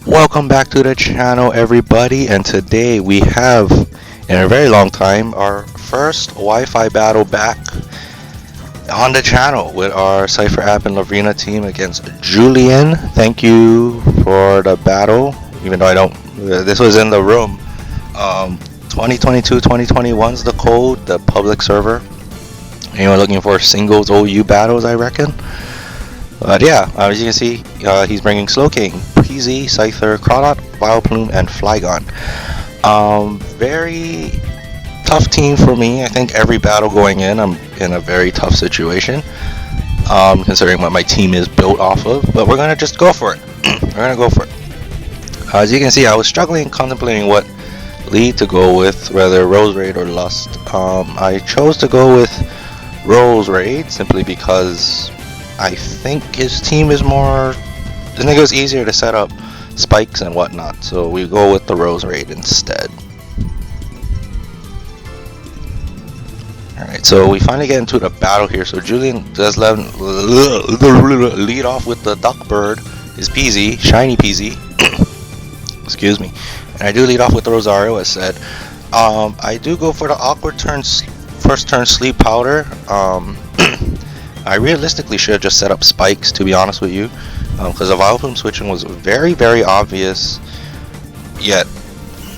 Welcome back to the channel, everybody, and today we have, in a very long time, our first Wi-Fi battle back on the channel with our Cipher app and Lovrina team against Julian. Thank you for the battle, even though I don't, this was in the room. 2022-2021 is the code, the public server. Anyone looking for singles OU battles, I reckon? But yeah, as you can see, he's bringing Slowking, PZ, Cipher, Crawdot, Vileplume, and Flygon. Very tough team for me. I think every battle going in, I'm in a very tough situation, considering what my team is built off of. But we're gonna just go for it. We're gonna go for it. As you can see, I was struggling, contemplating what lead to go with, whether Rose Raid or Lust. I chose to go with Rose Raid simply because I think his team is more. I think it was easier to set up spikes and whatnot, so we go with the Rose Raid instead. Alright, so we finally get into the battle here. So Julian does lead off with the Duck Bird, his PZ, shiny PZ. Excuse me. And I do lead off with the Rosario, as said. I do go for the awkward first turn sleep powder. I realistically should have just set up spikes, to be honest with you, because the Vileplume switching was very, very obvious. Yet,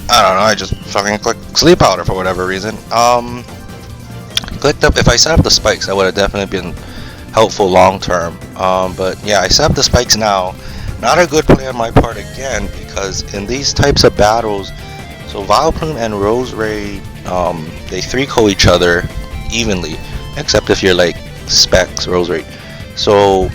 I don't know, I just fucking clicked sleep powder for whatever reason. Clicked up. If I set up the spikes, that would have definitely been helpful long term. But yeah, I set up the spikes now. Not a good play on my part again, because in these types of battles, so Vileplume and Rose Raid, they 3-co each other evenly, except if you're like Specs Rose Raid. So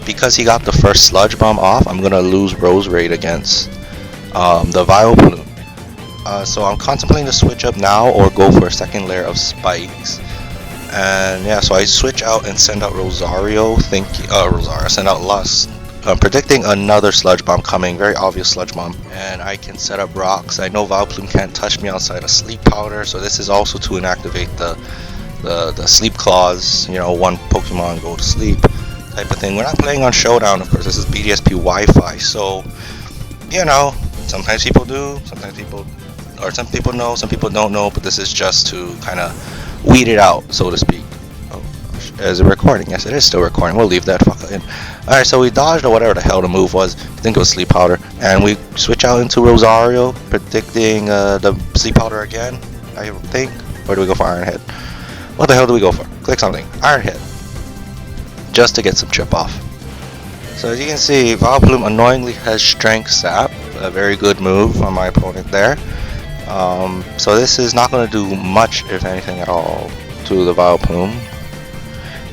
because he got the first Sludge Bomb off, I'm gonna lose Rose Raid against the Vileplume. So I'm contemplating to switch up now or go for a second layer of spikes. And yeah, so I switch out and send out Rosario, send out Lust, predicting another Sludge Bomb coming, very obvious Sludge Bomb. And I can set up rocks. I know Vileplume can't touch me outside of Sleep Powder, so this is also to inactivate the sleep clause, you know, one Pokemon go to sleep type of thing. We're not playing on Showdown, of course. This is BDSP Wi-Fi, so you know, sometimes people do, sometimes people, or some people know, some people don't know. But this is just to kind of weed it out, so to speak. Oh, is it recording? Yes, it is still recording. We'll leave that fucker in. All right, so we dodged or whatever the hell the move was. I think it was Sleep Powder, and we switch out into Rosario, predicting the Sleep Powder again, I think. Or do we go for Iron Head? What the hell do we go for? Click something. Iron Head. Just to get some chip off. So as you can see, Vileplume annoyingly has Strength Sap. A very good move on my opponent there. So this is not going to do much, if anything at all, to the Vileplume.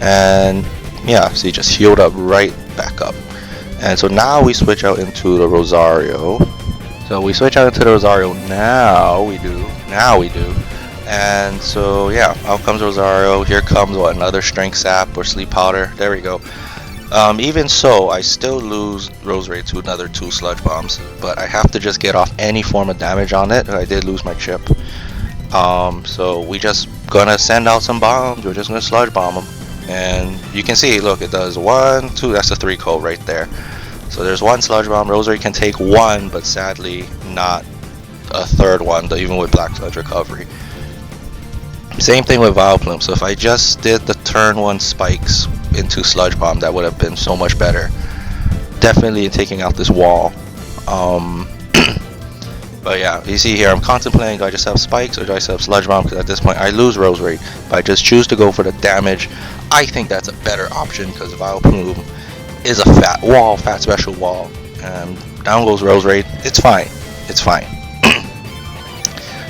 And yeah, so he just healed up right back up. And so now we switch out into the Rosario. So we switch out into the Rosario. Now we do. And so yeah, out comes Rosario. Here comes what, another Strength Sap or Sleep Powder. There we go. Even so, I still lose Rose Raid to another 2 Sludge Bombs, but I have to just get off any form of damage on it. I did lose my chip. So we just gonna send out some bombs. We're just gonna Sludge Bomb them, and you can see, look, it does 1, 2. That's a 3-co right there. So there's 1 Sludge Bomb. Rose Raid can take 1, but sadly not a 3rd one, even with Black Sludge Recovery. Same thing with Vileplume. So if I just did the turn 1 spikes into Sludge Bomb, that would have been so much better. Definitely taking out this wall. But yeah, you see here, I'm contemplating, do I just have spikes or do I just have Sludge Bomb? Because at this point I lose Rose Raid, but I just choose to go for the damage. I think that's a better option because Vileplume is a fat special wall. And down goes Rose Raid. It's fine.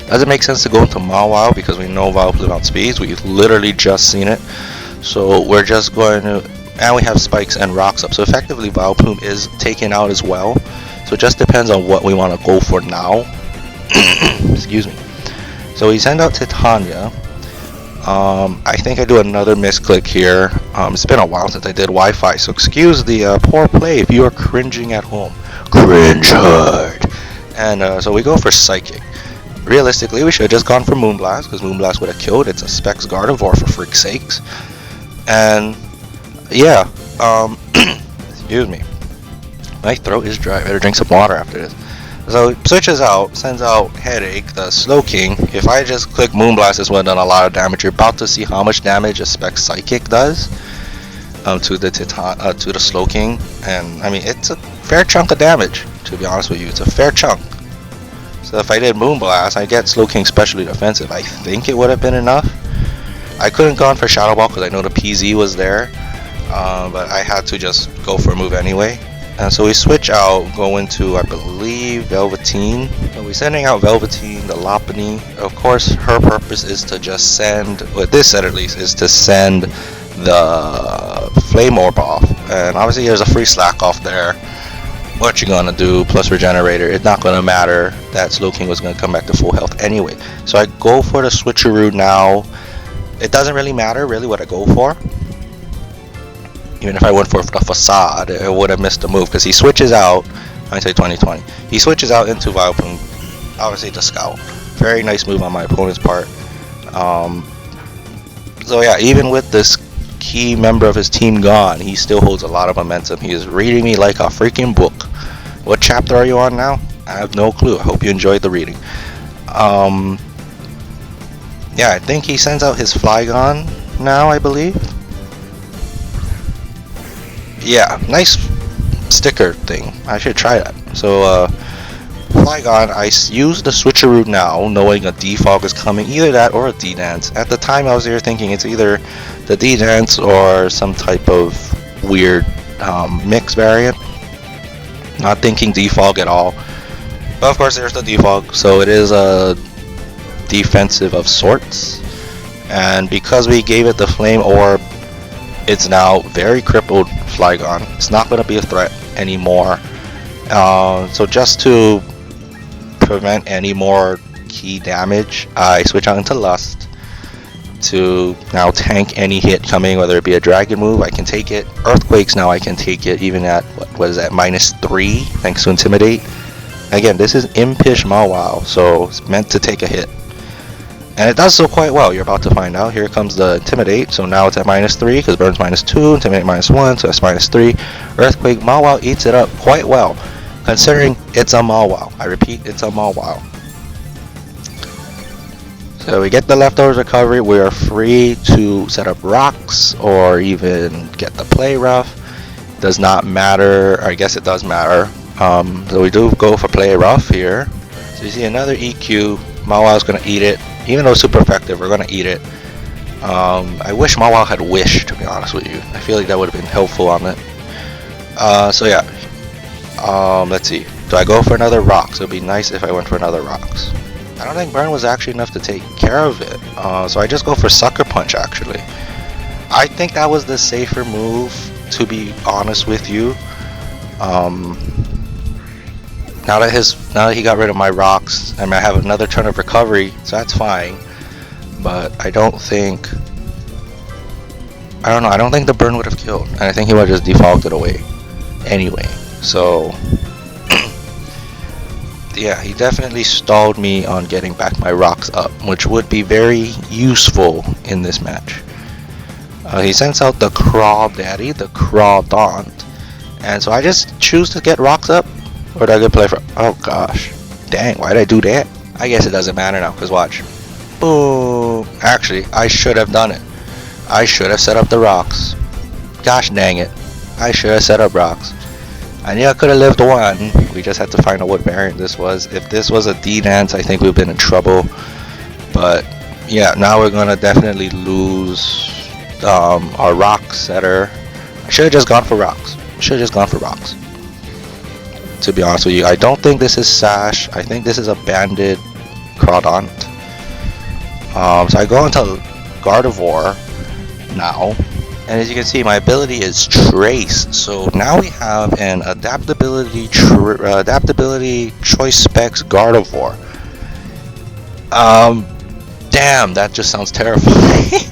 Doesn't make sense to go into Mawile because we know Vileplume outspeeds. We've literally just seen it. So we're just going to, and we have spikes and rocks up. So effectively Vileplume is taken out as well. So it just depends on what we want to go for now. Excuse me. So we send out Titania. I think I do another misclick here. It's been a while since I did Wi-Fi, so excuse the poor play if you are cringing at home. Cringe hard. And so we go for Psychic. Realistically, we should have just gone for Moonblast, because Moonblast would have killed. It's a Specs Gardevoir, for freak's sakes. And yeah, excuse me. My throat is dry. I better drink some water after this. So it switches out, sends out Headache, the Slowking. If I just click Moonblast, this would have done a lot of damage. You're about to see how much damage a Spec Psychic does to the Slowking. And I mean, it's a fair chunk of damage, to be honest with you. It's a fair chunk. So if I did Moonblast, I get Slowking specially defensive. I think it would have been enough. I couldn't go on for Shadow Ball because I know the PZ was there. But I had to just go for a move anyway. And so we switch out, go into, I believe, Velveteen. So we're sending out Velveteen, the Lopunny. Of course, her purpose is to just send, with this set at least, is to send the Flame Orb off. And obviously there's a free slack off there. What you gonna do, plus Regenerator, it's not gonna matter. That Slowking was gonna come back to full health anyway. So I go for the switcheroo now. It doesn't really matter, really, what I go for. Even if I went for the Facade, it would have missed the move because he switches out. I say 2020. He switches out into Vileplume, obviously to Scout. Very nice move on my opponent's part. So yeah, even with this key member of his team gone, he still holds a lot of momentum. He is reading me like a freaking book. What chapter are you on now? I have no clue. I hope you enjoyed the reading. Yeah, I think he sends out his Flygon now, I believe. Yeah, nice sticker thing. I should try that. So, Flygon, I use the switcheroo now, knowing a defog is coming. Either that or a D-Dance. At the time, I was here thinking it's either the D-Dance or some type of weird mix variant. Not thinking defog at all. But of course, there's the defog, so it is a defensive of sorts. And because we gave it the Flame Orb, it's now very crippled Flygon. It's not going to be a threat anymore. So just to prevent any more key damage, I switch out into Lust to now tank any hit coming, whether it be a Dragon move, I can take it. Earthquakes now I can take it, even at, what is that, -3, thanks to Intimidate. Again, this is Impish Mawile, so it's meant to take a hit. And it does so quite well. You're about to find out. Here comes the Intimidate. So now it's at -3 because Burn's -2, Intimidate -1, so that's -3. Earthquake, Mawile eats it up quite well, considering it's a Mawile. I repeat, it's a Mawile. So we get the Leftovers Recovery. We are free to set up rocks or even get the Play Rough. Does not matter. I guess it does matter. So we do go for Play Rough here. So you see another EQ. Mawile's going to eat it. Even though it's super effective, we're going to eat it. I wish Mawile had Wish, to be honest with you. I feel like that would have been helpful on it. So yeah. Let's see. Do I go for another Rocks? It would be nice if I went for another Rocks. I don't think Burn was actually enough to take care of it. So I just go for Sucker Punch, actually. I think that was the safer move, to be honest with you. Now that he got rid of my rocks, I mean, I have another turn of recovery, so that's fine. But I don't think the burn would have killed, and I think he would have just defaulted away anyway. So yeah, he definitely stalled me on getting back my rocks up, which would be very useful in this match. He sends out the Craw Daddy, the Craw Daunt, and so I just choose to get rocks up. Or did I get play for? Oh gosh, dang! Why did I do that? I guess it doesn't matter now, cause watch. Boom! Actually, I should have done it. I should have set up the rocks. Gosh dang it! I should have set up rocks. I knew I could have lived one. We just had to find out what variant this was. If this was a D-Dance, I think we've been in trouble. But yeah, now we're gonna definitely lose our rock setter. I should have just gone for rocks. To be honest with you, I don't think this is Sash. I think this is a banded Crawdaunt. So I go into Gardevoir now, and as you can see, my ability is Trace. So now we have an adaptability choice specs Gardevoir. Damn, that just sounds terrifying.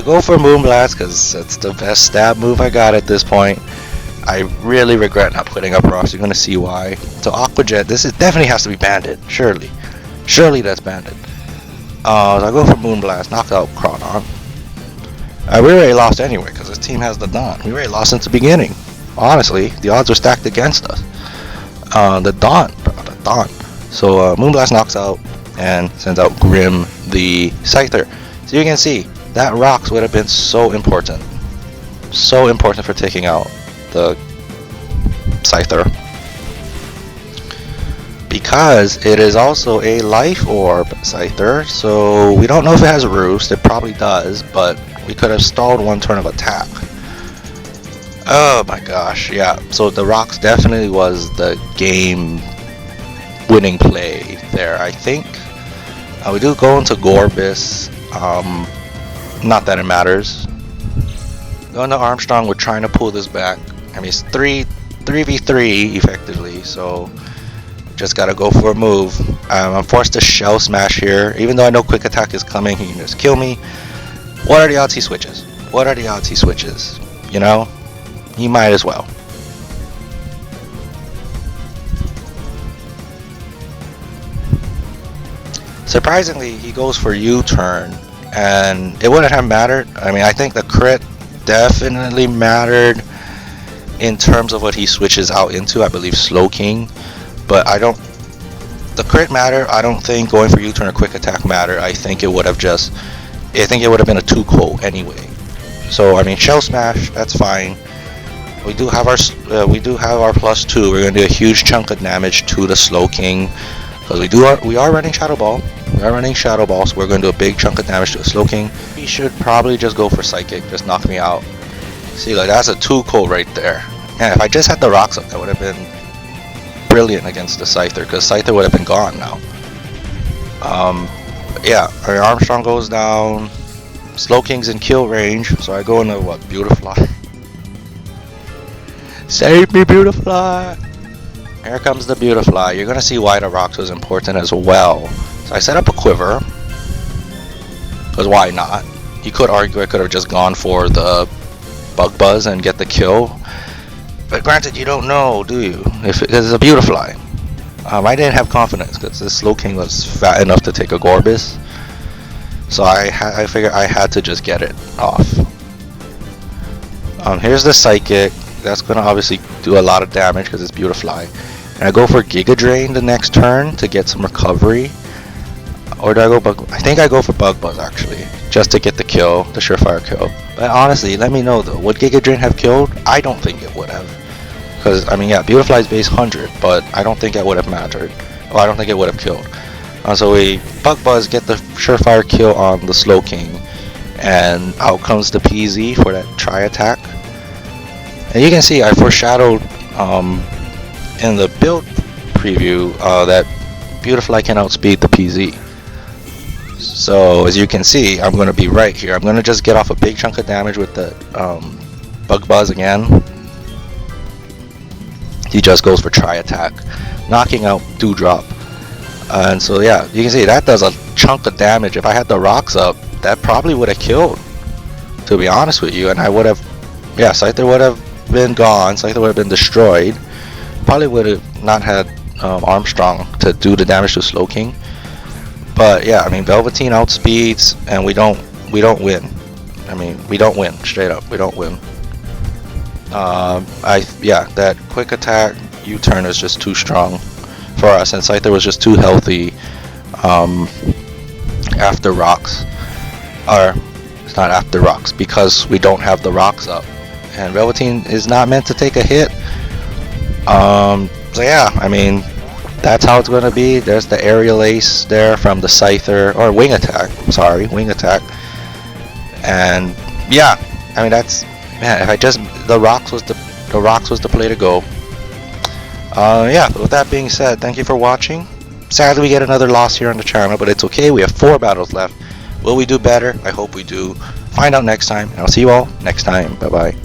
Go for Moonblast because it's the best stab move I got at this point. I really regret not putting up rocks. You're gonna see why. So Aqua Jet, this definitely has to be banded. Surely that's banded. So I go for Moonblast, knock out Crawdaunt. We already lost anyway because this team has the Dawn. We already lost since the beginning. honestly, the odds are stacked against us. The Daunt. So Moonblast knocks out and sends out Grim the Scyther. So you can see that rocks would have been so important for taking out the Scyther, because it is also a life orb Scyther. So we don't know if it has roost. It probably does, but we could have stalled one turn of attack. Oh my gosh, yeah. So the rocks definitely was the game winning play there, I think. We do go into Gorbis. Not that it matters. Going to Armstrong, we're trying to pull this back. I mean, it's 3v3 effectively, so just gotta go for a move. I'm forced to shell smash here. Even though I know quick attack is coming, he can just kill me. What are the odds he switches? What are the odds he switches? You know? He might as well. Surprisingly, he goes for U-turn, and it wouldn't have mattered. I mean, I think the crit definitely mattered in terms of what he switches out into. I believe Slow King, but I don't. The crit matter. I don't think going for U-turn or quick attack matter. I think it would have just. I think it would have been a 2-ko anyway. So I mean, shell smash. That's fine. We do have our +2. We're gonna do a huge chunk of damage to the Slow King, because we are running Shadow Ball. We are running Shadow Ball, so we're gonna do a big chunk of damage to the Slow King. He should probably just go for Psychic, just knock me out. See, like that's a 2-ko right there. And if I just had the rocks up, that would have been brilliant against the Scyther, because Scyther would have been gone now. Yeah, our Armstrong goes down. Slow King's in kill range, so I go into what? Beautifly. Save me, Beautifly! Here comes the Beautifly. You're gonna see why the rocks was important as well. So I set up a quiver, because why not? You could argue I could have just gone for the Bug Buzz and get the kill, but granted, you don't know, do you? If it's a Beautifly. I didn't have confidence because this Slow King was fat enough to take a Gorbis, so I figured I had to just get it off. Here's the Psychic. That's going to obviously do a lot of damage because it's Beautifly. And I go for Giga Drain the next turn to get some recovery. Or do I go Bug? I think I go for Bug Buzz actually, just to get the kill, the surefire kill. But honestly, let me know though, would Giga Drain have killed? I don't think it would have. Because, I mean, yeah, Beautifly's base 100, but I don't think it would have mattered. Well, I don't think it would have killed. So we Bug Buzz, get the surefire kill on the Slow King. And out comes the PZ for that tri-attack. And you can see I foreshadowed in the build preview that Beautifly can outspeed the PZ. So as you can see, I'm going to be right here. I'm going to just get off a big chunk of damage with the Bug Buzz again. He just goes for tri-attack, knocking out Dewdrop. And so yeah, you can see that does a chunk of damage. If I had the rocks up, that probably would have killed, to be honest with you. And I would have, yeah, Scyther would have been gone. Scyther would have been destroyed. Probably would have not had Armstrong to do the damage to Slow King. But yeah, I mean, Velveteen outspeeds, and we don't win. I mean, we don't win, straight up. We don't win. Yeah, that quick attack U-turn is just too strong for us, and Scyther was just too healthy after rocks. Or it's not after rocks, because we don't have the rocks up, and Velveteen is not meant to take a hit. So yeah, I mean, that's how it's going to be. There's the aerial ace there from the Scyther, or wing attack. Sorry, wing attack. And yeah, I mean, that's, man, if I just, the rocks was the play to go. Yeah, with that being said, thank you for watching. Sadly, we get another loss here on the channel, but it's okay. We have 4 battles left. Will we do better? I hope we do. Find out next time, and I'll see you all next time. Bye bye.